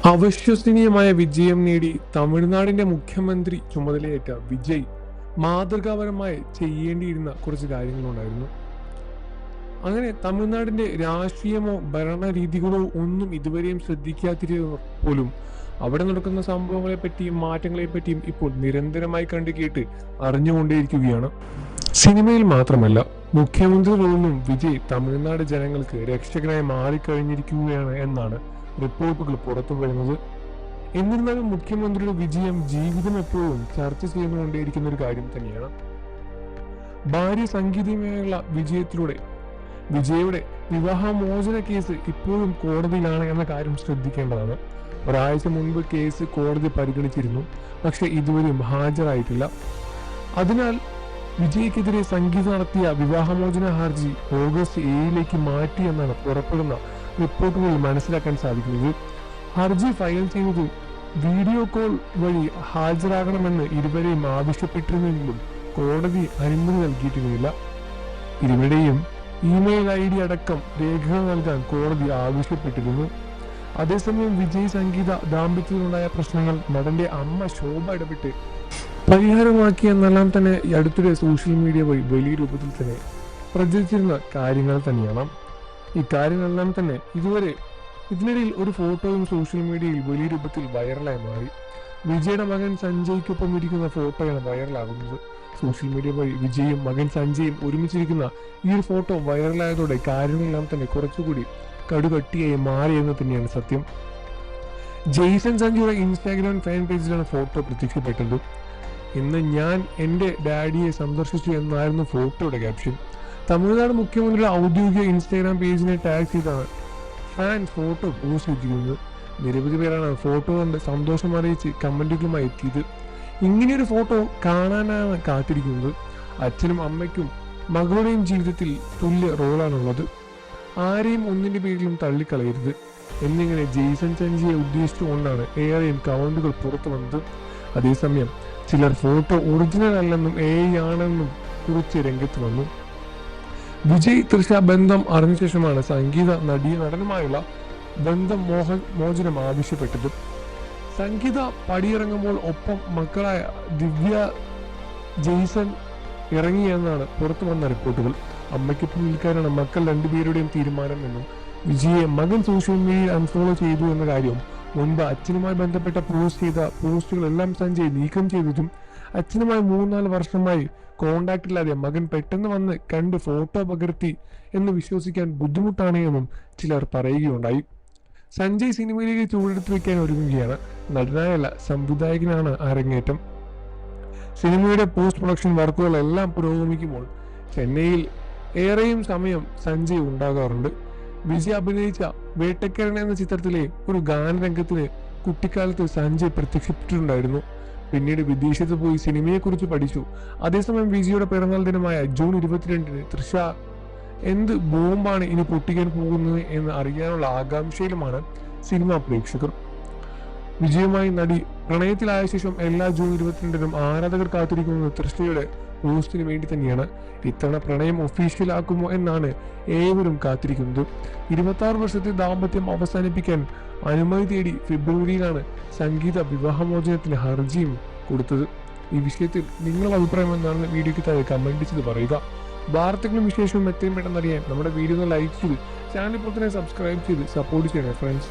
അവിശ്വസനീയമായ വിജയം നേടി തമിഴ്നാടിന്റെ മുഖ്യമന്ത്രി ചുമതലയേറ്റ വിജയ് മാതൃകാപരമായി ചെയ്യേണ്ടിയിരുന്ന കുറച്ച് കാര്യങ്ങളുണ്ടായിരുന്നു. അങ്ങനെ തമിഴ്നാടിന്റെ രാഷ്ട്രീയമോ ഭരണരീതികളോ ഒന്നും ഇതുവരെയും ശ്രദ്ധിക്കാതിരുന്നവർ പോലും അവിടെ നടക്കുന്ന സംഭവങ്ങളെ പറ്റിയും മാറ്റങ്ങളെ പറ്റിയും ഇപ്പോൾ നിരന്തരമായി കണ്ടു കേട്ട് അറിഞ്ഞുകൊണ്ടേയിരിക്കുകയാണ്. സിനിമയിൽ മാത്രമല്ല, മുഖ്യമന്ത്രി റോളിലും വിജയ് തമിഴ്നാട് ജനങ്ങൾക്ക് രക്ഷകനായി മാറിക്കഴിഞ്ഞിരിക്കുകയാണ് എന്നാണ് റിപ്പോർട്ടുകൾ പുറത്തു വരുന്നത്. എന്നിരുന്നാലും മുഖ്യമന്ത്രിയുടെ വിജയം ജീവിതം എപ്പോഴും ചർച്ച ചെയ്തുകൊണ്ടേയിരിക്കുന്ന ഒരു കാര്യം തന്നെയാണ്. ഭാര്യ സംഗീതമേയുള്ള വിജയത്തിലൂടെ വിജയുടെ വിവാഹമോചന കേസ് ഇപ്പോഴും കോടതിയിലാണ് എന്ന കാര്യം ശ്രദ്ധിക്കേണ്ടതാണ്. ഒരാഴ്ച മുൻപ് കേസ് കോടതി പരിഗണിച്ചിരുന്നു, പക്ഷെ ഇതുവരെയും ഹാജരായിട്ടില്ല. അതിനാൽ വിജയ്ക്കെതിരെ സംഗീത നടത്തിയ വിവാഹമോചന ഹർജി ഓഗസ്റ്റ് 7 മാറ്റി എന്നാണ് പുറപ്പെടുന്ന റിപ്പോർട്ടുകളിൽ മനസ്സിലാക്കാൻ സാധിക്കുന്നത്. ഹർജി ഫയൽ ചെയ്തത് വീഡിയോ കോൾ വഴി ഹാജരാകണമെന്ന് ഇരുവരെയും ആവശ്യപ്പെട്ടിരുന്നെങ്കിലും കോടതി അനുമതി നൽകിയിരുന്നില്ല. ഇരുവരുടെയും ഇമെയിൽ ID അടക്കം രേഖകൾ നൽകാൻ കോടതി ആവശ്യപ്പെട്ടിരുന്നു. അതേസമയം വിജയ് സംഗീത ദാമ്പത്യത്തിലുണ്ടായ പ്രശ്നങ്ങൾ നടന്റെ അമ്മ ശോഭ ഇടപെട്ട് പരിഹാരമാക്കിയെന്നെല്ലാം തന്നെ അടുത്തിടെ സോഷ്യൽ മീഡിയ വഴി വലിയ രൂപത്തിൽ തന്നെ പ്രചരിച്ചിരുന്ന കാര്യങ്ങൾ തന്നെയാണ്. ഈ കാര്യങ്ങളെല്ലാം തന്നെ ഇതിനിടയിൽ ഒരു ഫോട്ടോയും സോഷ്യൽ മീഡിയയിൽ വലിയ രൂപത്തിൽ വൈറലായി മാറി. വിജയുടെ മകൻ സഞ്ജയ്ക്കൊപ്പം ഇരിക്കുന്ന ഫോട്ടോയാണ് വൈറലാകുന്നത്. സോഷ്യൽ മീഡിയ വഴി വിജയും മകൻ സഞ്ജയും ഒരുമിച്ചിരിക്കുന്ന ഈ ഒരു ഫോട്ടോ വൈറലായതോടെ കാര്യങ്ങളെല്ലാം തന്നെ കുറച്ചുകൂടി കടുകട്ടിയായി മാറിയെന്ന് തന്നെയാണ് സത്യം. ജെയ്സൺ സഞ്ജയുടെ ഇൻസ്റ്റാഗ്രാം ഫാൻ പേജിലാണ് ഫോട്ടോ പ്രത്യക്ഷപ്പെട്ടത്. ഇന്ന് ഞാൻ എൻ്റെ ഡാഡിയെ സന്ദർശിച്ചു എന്നായിരുന്നു ഫോട്ടോയുടെ ക്യാപ്ഷൻ. തമിഴ്നാട് മുഖ്യമന്ത്രിയുടെ ഔദ്യോഗിക ഇൻസ്റ്റാഗ്രാം പേജിനെ ടാഗ് ചെയ്താണ് ഫാൻ ഫോട്ടോ പോസ്റ്റ് ചെയ്തിരിക്കുന്നത്. നിരവധി പേരാണ് ഫോട്ടോ കണ്ട് സന്തോഷം അറിയിച്ച് കമന്റുകളുമായി എത്തിയത്. ഇങ്ങനെയൊരു ഫോട്ടോ കാണാനാണ് കാത്തിരിക്കുന്നത്. അച്ഛനും അമ്മയ്ക്കും മകളുടെയും ജീവിതത്തിൽ തുല്യ റോളാണുള്ളത്. ആരെയും ഒന്നിന്റെ പേരിലും തള്ളിക്കളയരുത് എന്നിങ്ങനെ ജെയ്സൺ സഞ്ജയെ ഉദ്ദേശിച്ചുകൊണ്ടാണ് ഏറെയും കമന്റുകൾ പുറത്തു വന്നത്. അതേസമയം ചിലർ ഫോട്ടോ ഒറിജിനൽ അല്ലെന്നും AI ആണെന്നും കുറിച്ച് രംഗത്ത് വന്നു. വിജയ് തൃഷ ബന്ധം അറിഞ്ഞ ശേഷമാണ് സംഗീത നടനുമായുള്ള ബന്ധം മോചനം ആവശ്യപ്പെട്ടത്. സംഗീത പടിയിറങ്ങുമ്പോൾ ഒപ്പം മക്കളായ ദിവ്യ ജെയ്സൺ ഇറങ്ങിയെന്നാണ് പുറത്തു വന്ന റിപ്പോർട്ടുകൾ. അമ്മയ്ക്കൊപ്പം നിൽക്കാനാണ് മക്കൾ രണ്ടുപേരുടെയും തീരുമാനം എന്നും വിജയെ മകൻ സോഷ്യൽ മീഡിയയിൽ അൺഫോളോ ചെയ്തു എന്ന കാര്യവും മുൻപ് അച്ഛനുമായി ബന്ധപ്പെട്ട പോസ്റ്റ് ചെയ്ത പോസ്റ്റുകളെല്ലാം സഞ്ജയ് നീക്കം ചെയ്തതും അച്ഛനുമായി 3-4 വർഷമായി കോണ്ടാക്ട് ഇല്ലാതെ മകൻ പെട്ടെന്ന് വന്ന് കണ്ട് ഫോട്ടോ പകർത്തി എന്ന് വിശ്വസിക്കാൻ ബുദ്ധിമുട്ടാണ് എന്നും ചിലർ പറയുകയുണ്ടായി. സഞ്ജയ് സിനിമയിലേക്ക് ചൂടെടുത്ത് വെക്കാൻ ഒരുങ്ങുകയാണ്. നടനായല്ല, സംവിധായകനാണ് അരങ്ങേറ്റം. സിനിമയുടെ പോസ്റ്റ് പ്രൊഡക്ഷൻ വർക്കുകളെല്ലാം പുരോഗമിക്കുമ്പോൾ ചെന്നൈയിൽ ഏറെയും സമയം സഞ്ജയ് ഉണ്ടാകാറുണ്ട്. വിജയ് അഭിനയിച്ച വേട്ടക്കാരൻ എന്ന ചിത്രത്തിലെ ഒരു ഗാനരംഗത്തിന് കുട്ടിക്കാലത്ത് സഞ്ജയ് പ്രത്യക്ഷപ്പെട്ടിട്ടുണ്ടായിരുന്നു. പിന്നീട് വിദേശത്ത് പോയി സിനിമയെക്കുറിച്ച് പഠിച്ചു. അതേസമയം വിജയുടെ പിറന്നാൾ ദിനമായ ജൂൺ 22 തൃഷ എന്ത് ബോംബാണ് ഇനി പൊട്ടിക്കാൻ പോകുന്നത് എന്ന് അറിയാനുള്ള ആകാംക്ഷയിലുമാണ് സിനിമാ പ്രേക്ഷകർ. വിജയുമായി നടി പ്രണയത്തിലായ ശേഷം എല്ലാ ജൂൺ 22 ആരാധകർ കാത്തിരിക്കുന്നത് തൃഷയുടെ പോസ്റ്റിന് വേണ്ടി തന്നെയാണ്. ഇത്തവണ പ്രണയം ഒഫീഷ്യൽ ആക്കുമോ എന്നാണ് ഏവരും കാത്തിരിക്കുന്നത്. 26 വർഷത്തെ ദാമ്പത്യം അവസാനിപ്പിക്കാൻ അനുമതി തേടി ഫെബ്രുവരിയിലാണ് സംഗീത വിവാഹമോചനത്തിന് ഹർജിയും കൊടുത്തത്. ഈ വിഷയത്തിൽ നിങ്ങളുടെ അഭിപ്രായം എന്താണെന്ന് വീഡിയോയ്ക്ക് താഴെ കമന്റ് ചെയ്ത് പറയുക. വാർത്തകളും വിശേഷവും എത്രയും പെട്ടെന്ന് അറിയാൻ നമ്മുടെ വീഡിയോ ലൈക്ക് ചെയ്ത് ചാനൽ ഇപ്പോൾ തന്നെ സബ്സ്ക്രൈബ് ചെയ്ത് സപ്പോർട്ട് ചെയ്യണേ ഫ്രണ്ട്സ്.